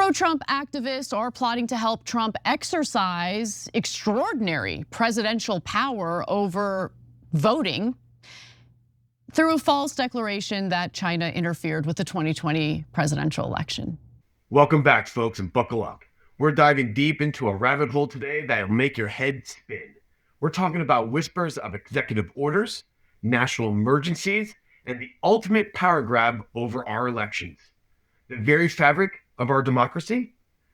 Pro-Trump activists are plotting to help Trump exercise extraordinary presidential power over voting through a false declaration that China interfered with the 2020 presidential election. Welcome back, folks, and buckle up. We're diving deep into a rabbit hole today that'll make your head spin. We're talking about whispers of executive orders, national emergencies, and the ultimate power grab over our elections. The very fabric of our democracy?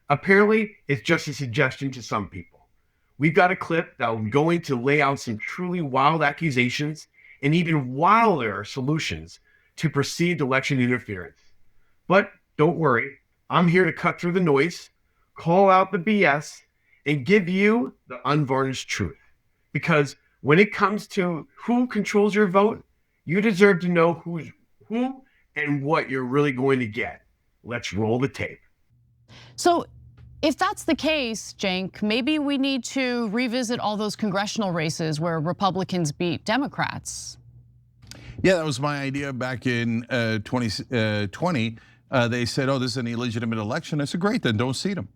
Apparently, it's just a suggestion to some people. We've got a clip that will going to lay out some truly wild accusations and even wilder solutions to perceived election interference. But don't worry, I'm here to cut through the noise, call out the BS, and give you the unvarnished truth. Because when it comes to who controls your vote, you deserve to know who and what you're really going to get. Let's roll the tape. So if that's the case, Cenk, maybe we need to revisit all those congressional races where Republicans beat Democrats. Yeah, that was my idea back in 2020. They said, oh, this is an illegitimate election. I said, great, then don't seat them.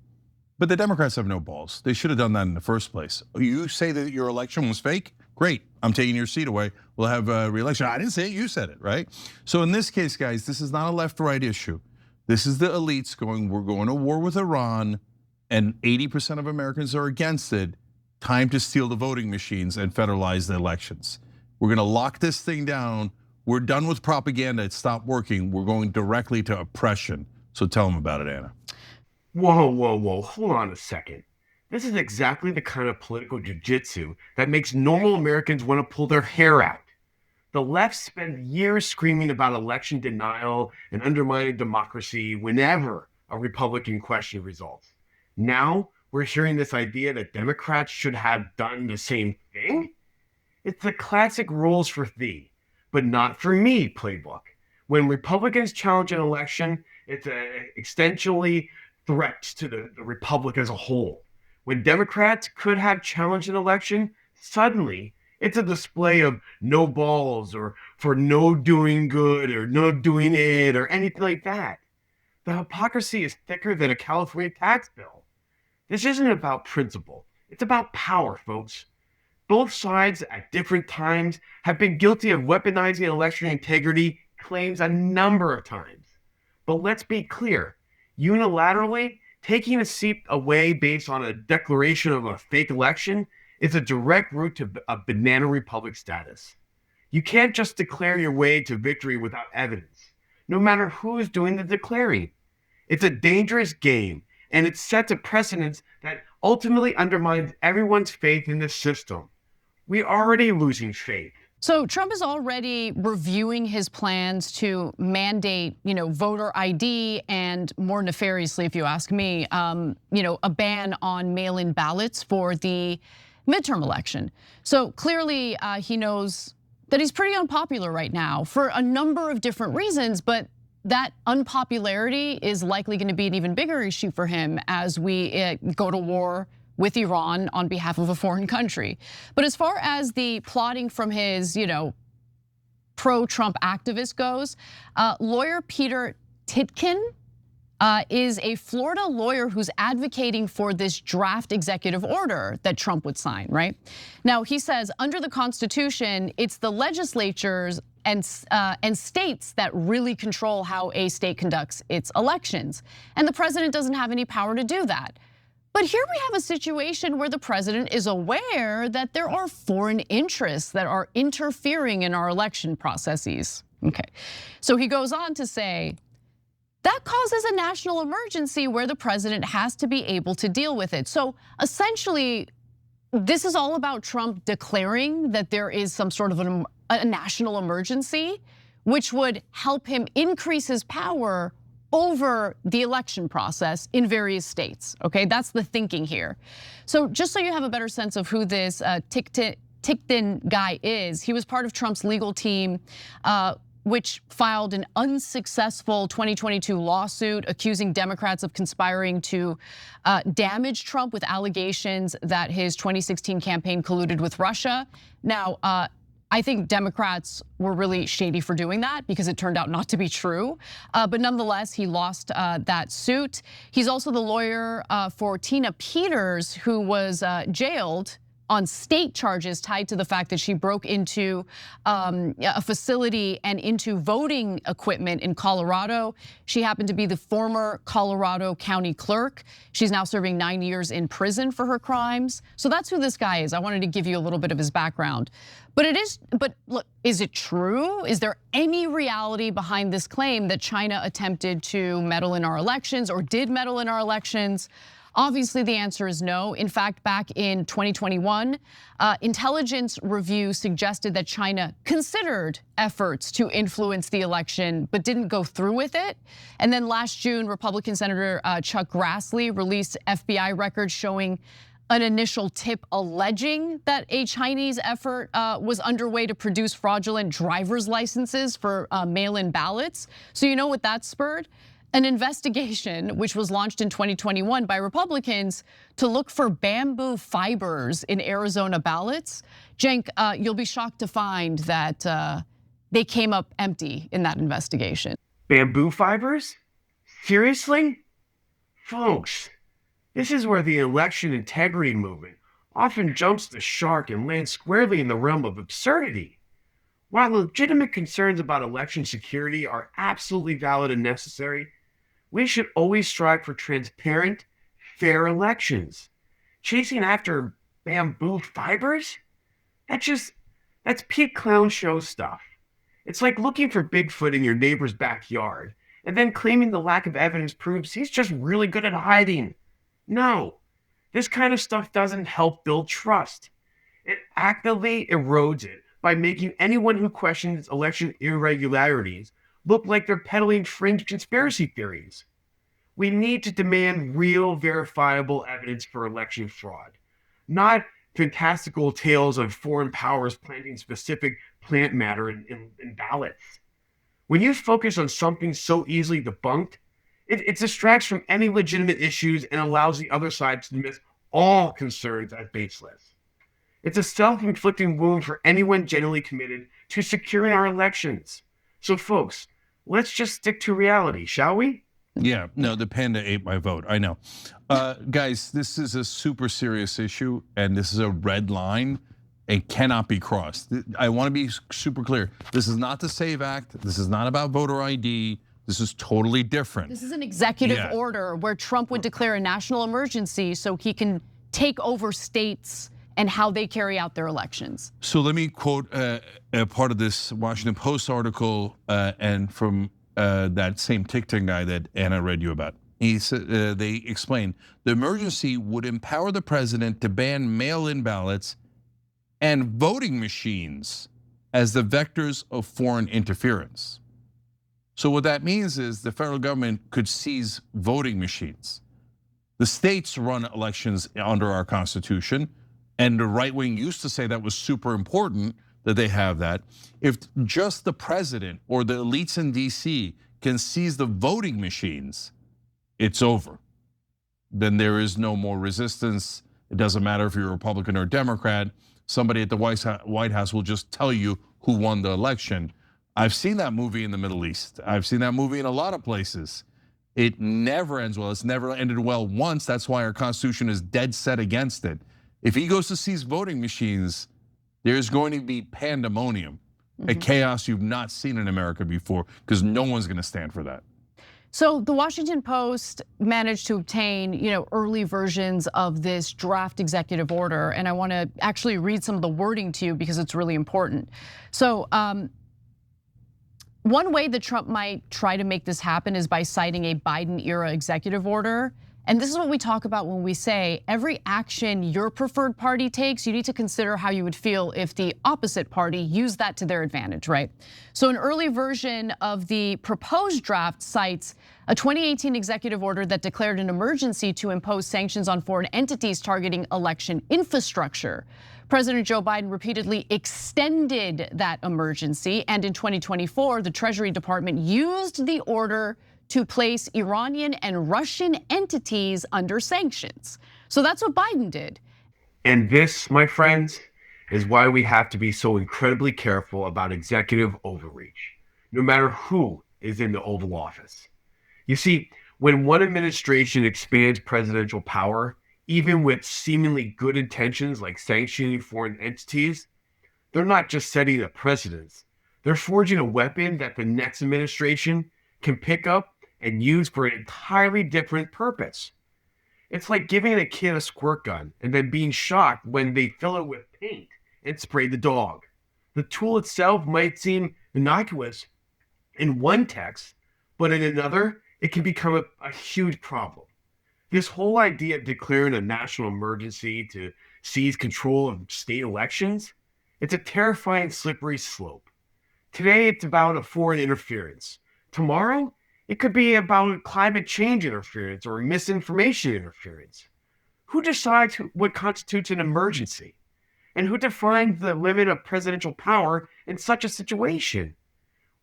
But the Democrats have no balls. They should have done that in the first place. You say that your election was fake? Great, I'm taking your seat away. We'll have a re-election. I didn't say it, you said it, right? So in this case, guys, this is not a left-right issue. This is the elites going, we're going to war with Iran, and 80% of Americans are against it. Time to steal the voting machines and federalize the elections. We're gonna lock this thing down. We're done with propaganda, it stopped working. We're going directly to oppression. So tell them about it, Anna. Whoa, hold on a second. This is exactly the kind of political jiu-jitsu that makes normal Americans want to pull their hair out. The left spent years screaming about election denial and undermining democracy whenever a Republican questioned results. Now we're hearing this idea that Democrats should have done the same thing? It's the classic rules for thee, but not for me playbook. When Republicans challenge an election, it's essentially threats to the republic as a whole. When Democrats could have challenged an election, suddenly it's a display of no balls or for no doing good or no doing it or anything like that. The hypocrisy is thicker than a California tax bill. This isn't about principle. It's about power, folks. Both sides at different times have been guilty of weaponizing election integrity claims a number of times. But let's be clear, unilaterally taking a seat away based on a declaration of a fake election is a direct route to a banana republic status. You can't just declare your way to victory without evidence, no matter who is doing the declaring. It's a dangerous game, and it sets a precedent that ultimately undermines everyone's faith in the system. We're already losing faith. So Trump is already reviewing his plans to mandate, voter ID and more nefariously, if you ask me, a ban on mail-in ballots for the midterm election. So clearly he knows that he's pretty unpopular right now for a number of different reasons, but that unpopularity is likely going to be an even bigger issue for him as we go to war with Iran on behalf of a foreign country. But as far as the plotting from his, pro-Trump activist goes, lawyer Peter Titkin is a Florida lawyer who's advocating for this draft executive order that Trump would sign, right? Now, he says under the Constitution, it's the legislatures and states that really control how a state conducts its elections. And the president doesn't have any power to do that. But here we have a situation where the president is aware that there are foreign interests that are interfering in our election processes. Okay, so he goes on to say, that causes a national emergency where the president has to be able to deal with it. So essentially, this is all about Trump declaring that there is some sort of a national emergency, which would help him increase his power over the election process in various states, okay? That's the thinking here. So just so you have a better sense of who this Titkin guy is, he was part of Trump's legal team, which filed an unsuccessful 2022 lawsuit accusing Democrats of conspiring to damage Trump with allegations that his 2016 campaign colluded with Russia. Now, I think Democrats were really shady for doing that because it turned out not to be true. But nonetheless, he lost that suit. He's also the lawyer for Tina Peters, who was jailed on state charges tied to the fact that she broke into a facility and into voting equipment in Colorado. She happened to be the former Colorado County clerk. She's now serving 9 years in prison for her crimes. So that's who this guy is. I wanted to give you a little bit of his background. But look, is it true? Is there any reality behind this claim that China attempted to meddle in our elections or did meddle in our elections? Obviously, the answer is no. In fact, back in 2021, intelligence review suggested that China considered efforts to influence the election, but didn't go through with it. And then last June, Republican Senator Chuck Grassley released FBI records showing an initial tip alleging that a Chinese effort was underway to produce fraudulent driver's licenses for mail-in ballots. So you know what that spurred? An investigation which was launched in 2021 by Republicans to look for bamboo fibers in Arizona ballots. Cenk, you'll be shocked to find that they came up empty in that investigation. Bamboo fibers? Seriously? Folks, this is where the election integrity movement often jumps the shark and lands squarely in the realm of absurdity. While legitimate concerns about election security are absolutely valid and necessary, we should always strive for transparent, fair elections. Chasing after bamboo fibers? That's peak clown show stuff. It's like looking for Bigfoot in your neighbor's backyard and then claiming the lack of evidence proves he's just really good at hiding. No, this kind of stuff doesn't help build trust. It actively erodes it by making anyone who questions election irregularities look like they're peddling fringe conspiracy theories. We need to demand real, verifiable evidence for election fraud, not fantastical tales of foreign powers planting specific plant matter in ballots. When you focus on something so easily debunked, it distracts from any legitimate issues and allows the other side to dismiss all concerns as baseless. It's a self-inflicting wound for anyone genuinely committed to securing our elections. So folks, let's just stick to reality, shall we? Yeah, no, the panda ate my vote, I know. Guys, this is a super serious issue and this is a red line. It cannot be crossed. I wanna be super clear. This is not the SAVE Act. This is not about voter ID. This is totally different. This is an executive order where Trump would declare a national emergency so he can take over states and how they carry out their elections. So let me quote a part of this Washington Post article and from that same TikTok guy that Anna read you about. He said, they explain, the emergency would empower the president to ban mail-in ballots and voting machines as the vectors of foreign interference. So what that means is the federal government could seize voting machines. The states run elections under our Constitution, and the right wing used to say that was super important that they have that. If just the president or the elites in DC can seize the voting machines, it's over. Then there is no more resistance. It doesn't matter if you're a Republican or Democrat. Somebody at the White House will just tell you who won the election. I've seen that movie in the Middle East. I've seen that movie in a lot of places. It never ends well. It's never ended well once. That's why our Constitution is dead set against it. If he goes to seize voting machines, there's going to be pandemonium, a chaos you've not seen in America before, because no one's going to stand for that. So the Washington Post managed to obtain, early versions of this draft executive order, and I want to actually read some of the wording to you because it's really important. So one way that Trump might try to make this happen is by citing a Biden-era executive order. And this is what we talk about when we say every action your preferred party takes, you need to consider how you would feel if the opposite party used that to their advantage, right? So an early version of the proposed draft cites a 2018 executive order that declared an emergency to impose sanctions on foreign entities targeting election infrastructure. President Joe Biden repeatedly extended that emergency, and in 2024, the Treasury Department used the order to place Iranian and Russian entities under sanctions. So that's what Biden did. And this, my friends, is why we have to be so incredibly careful about executive overreach, no matter who is in the Oval Office. You see, when one administration expands presidential power, even with seemingly good intentions like sanctioning foreign entities, they're not just setting a precedent. They're forging a weapon that the next administration can pick up and use for an entirely different purpose. It's like giving a kid a squirt gun and then being shocked when they fill it with paint and spray the dog. The tool itself might seem innocuous in one text, but in another, it can become a huge problem. This whole idea of declaring a national emergency to seize control of state elections, it's a terrifying slippery slope. Today, it's about a foreign interference. Tomorrow, it could be about climate change interference or misinformation interference. Who decides what constitutes an emergency? And who defines the limit of presidential power in such a situation?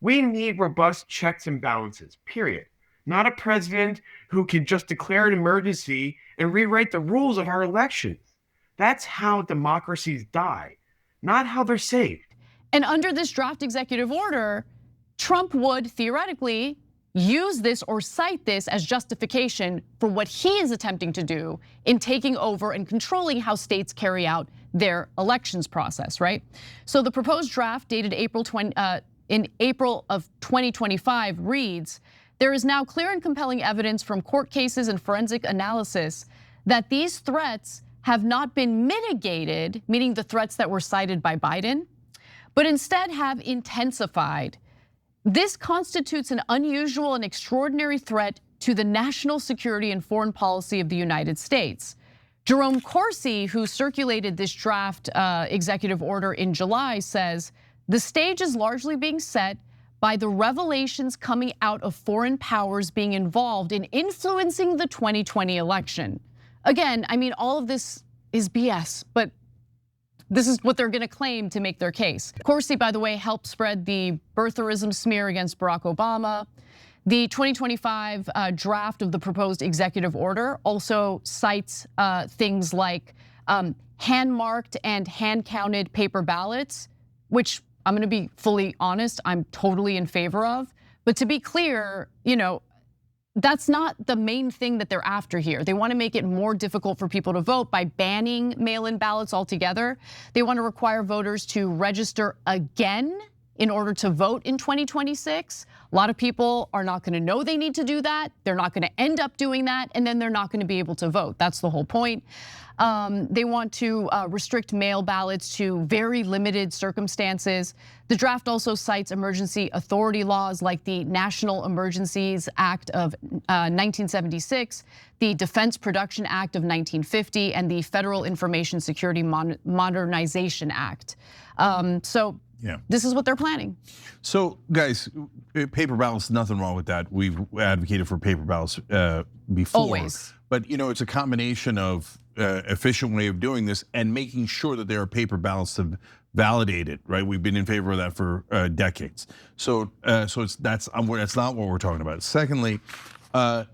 We need robust checks and balances, period. Not a president who can just declare an emergency and rewrite the rules of our elections. That's how democracies die, not how they're saved. And under this draft executive order, Trump would theoretically use this or cite this as justification for what he is attempting to do in taking over and controlling how states carry out their elections process, right? So the proposed draft dated in April of 2025 reads, there is now clear and compelling evidence from court cases and forensic analysis that these threats have not been mitigated, meaning the threats that were cited by Biden, but instead have intensified. This constitutes an unusual and extraordinary threat to the national security and foreign policy of the United States. Jerome Corsi, who circulated this draft executive order in July, says, the stage is largely being set by the revelations coming out of foreign powers being involved in influencing the 2020 election. Again, I mean, all of this is BS, but this is what they're gonna claim to make their case. Corsi, by the way, helped spread the birtherism smear against Barack Obama. The 2025 draft of the proposed executive order also cites things like hand-marked and hand-counted paper ballots, which I'm gonna be fully honest, I'm totally in favor of. But to be clear, that's not the main thing that they're after here. They want to make it more difficult for people to vote by banning mail-in ballots altogether. They want to require voters to register again in order to vote in 2026. A lot of people are not going to know they need to do that. They're not going to end up doing that, and then they're not going to be able to vote. That's the whole point. They want to restrict mail ballots to very limited circumstances. The draft also cites emergency authority laws like the National Emergencies Act of 1976, the Defense Production Act of 1950, and the Federal Information Security Modernization Act. Yeah. This is what they're planning. So guys, paper ballots, nothing wrong with that. We've advocated for paper ballots before. Always. But it's a combination of efficient way of doing this and making sure that there are paper ballots to validate it, right? We've been in favor of that for decades. So that's not what we're talking about. Secondly,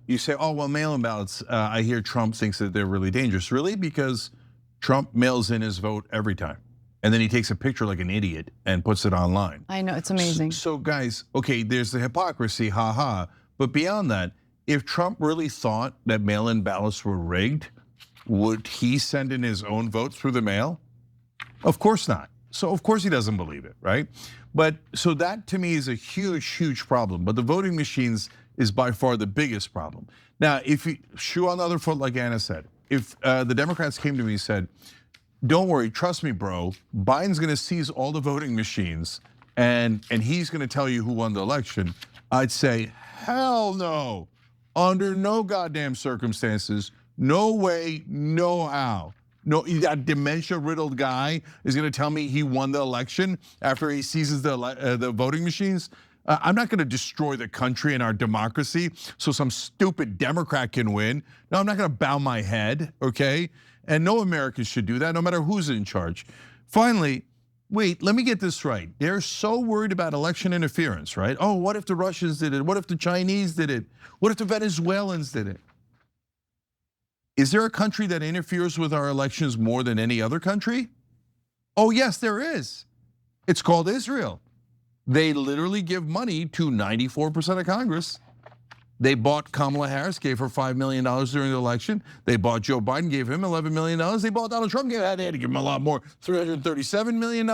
you say, oh, well, mail-in ballots, I hear Trump thinks that they're really dangerous. Really? Because Trump mails in his vote every time. And then he takes a picture like an idiot and puts it online. I know, it's amazing. So guys, okay, there's the hypocrisy, haha. But beyond that, if Trump really thought that mail-in ballots were rigged, would he send in his own vote through the mail? Of course not. So of course he doesn't believe it, right? But so that to me is a huge, huge problem. But the voting machines is by far the biggest problem. Now, if you shoe on the other foot, like Anna said, if the Democrats came to me and said, don't worry, trust me, bro, Biden's gonna seize all the voting machines and he's gonna tell you who won the election, I'd say, hell no, under no goddamn circumstances, no way, no how. No, that dementia-riddled guy is gonna tell me he won the election after he seizes the voting machines? I'm not gonna destroy the country and our democracy so some stupid Democrat can win. No, I'm not gonna bow my head, okay? And no American should do that, no matter who's in charge. Finally, wait, let me get this right. They're so worried about election interference, right? Oh, what if the Russians did it? What if the Chinese did it? What if the Venezuelans did it? Is there a country that interferes with our elections more than any other country? Oh, yes, there is. It's called Israel. They literally give money to 94% of Congress. They bought Kamala Harris, gave her $5 million during the election. They bought Joe Biden, gave him $11 million. They bought Donald Trump, they had to give him a lot more, $337 million.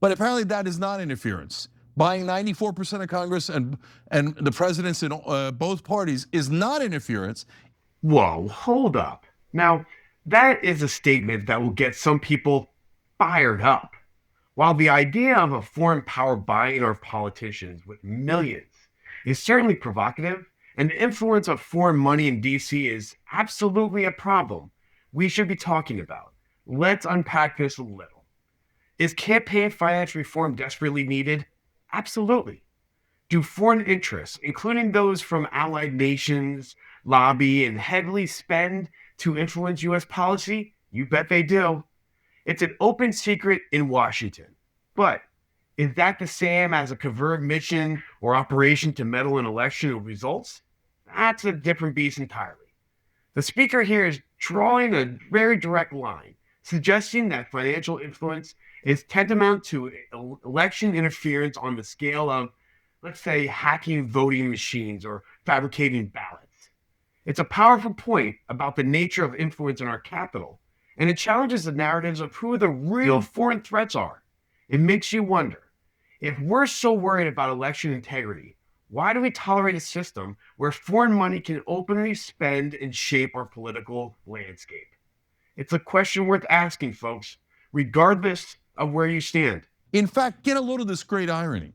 But apparently that is not interference. Buying 94% of Congress and the presidents in both parties is not interference. Whoa, hold up. Now, that is a statement that will get some people fired up. While the idea of a foreign power buying our politicians with millions is certainly provocative, and the influence of foreign money in DC is absolutely a problem we should be talking about. Let's unpack this a little. Is campaign finance reform desperately needed? Absolutely. Do foreign interests, including those from allied nations, lobby and heavily spend to influence US policy? You bet they do. It's an open secret in Washington. But is that the same as a covert mission or operation to meddle in election results? That's a different beast entirely. The speaker here is drawing a very direct line, suggesting that financial influence is tantamount to election interference on the scale of, let's say, hacking voting machines or fabricating ballots. It's a powerful point about the nature of influence in our capital, and it challenges the narratives of who the real foreign threats are. It makes you wonder, if we're so worried about election integrity, why do we tolerate a system where foreign money can openly spend and shape our political landscape? It's a question worth asking, folks, regardless of where you stand. In fact, get a load of this great irony.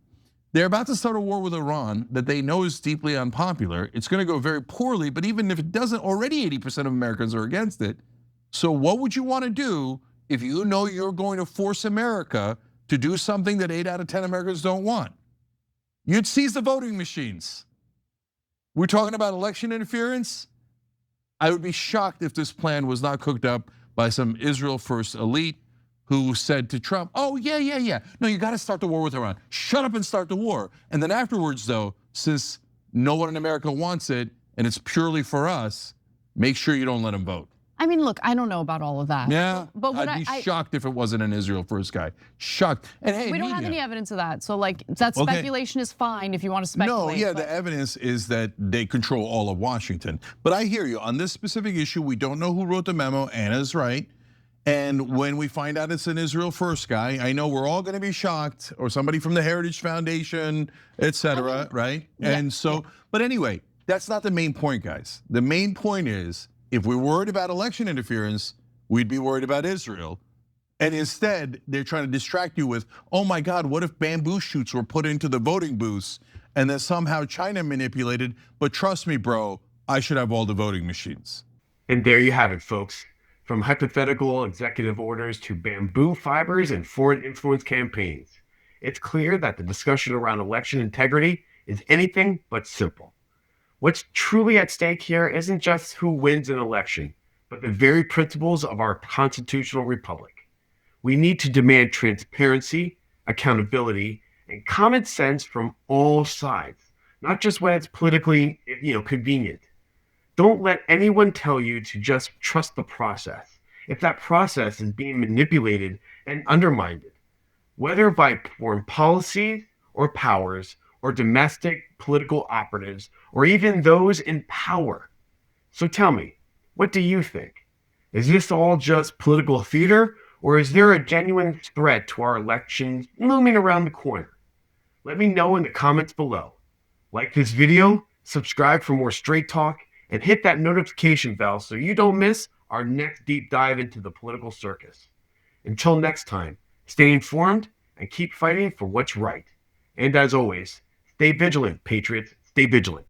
They're about to start a war with Iran that they know is deeply unpopular. It's going to go very poorly, but even if it doesn't, already 80% of Americans are against it. So what would you want to do if you know you're going to force America to do something that 8 out of 10 Americans don't want? You'd seize the voting machines. We're talking about election interference. I would be shocked if this plan was not cooked up by some Israel first elite who said to Trump, oh, yeah. No, you got to start the war with Iran. Shut up and start the war. And then afterwards, though, since no one in America wants it and it's purely for us, make sure you don't let them vote. I mean, look, I don't know about all of that. Yeah, but I'd be shocked if it wasn't an Israel first guy. Shocked. And hey, we don't have any evidence of that. So like that speculation is fine if you want to speculate. No, yeah, the evidence is that they control all of Washington. But I hear you. On this specific issue, we don't know who wrote the memo. Anna's right. And when we find out it's an Israel first guy, I know we're all going to be shocked, or somebody from the Heritage Foundation, et cetera, right? Yeah, and so, but anyway, that's not the main point, guys. The main point is, if we're worried about election interference, we'd be worried about Israel. And instead, they're trying to distract you with, oh my God, what if bamboo shoots were put into the voting booths and then somehow China manipulated? But trust me, bro, I should have all the voting machines. And there you have it, folks. From hypothetical executive orders to bamboo fibers and foreign influence campaigns, it's clear that the discussion around election integrity is anything but simple. What's truly at stake here isn't just who wins an election, but the very principles of our constitutional republic. We need to demand transparency, accountability, and common sense from all sides, not just when it's politically, convenient. Don't let anyone tell you to just trust the process if that process is being manipulated and undermined, whether by foreign policy or powers or domestic political operatives or even those in power. So tell me, what do you think? Is this all just political theater, or is there a genuine threat to our elections looming around the corner? Let me know in the comments below. Like this video, subscribe for more straight talk, and hit that notification bell so you don't miss our next deep dive into the political circus. Until next time, stay informed and keep fighting for what's right. And as always, stay vigilant, patriots. Stay vigilant.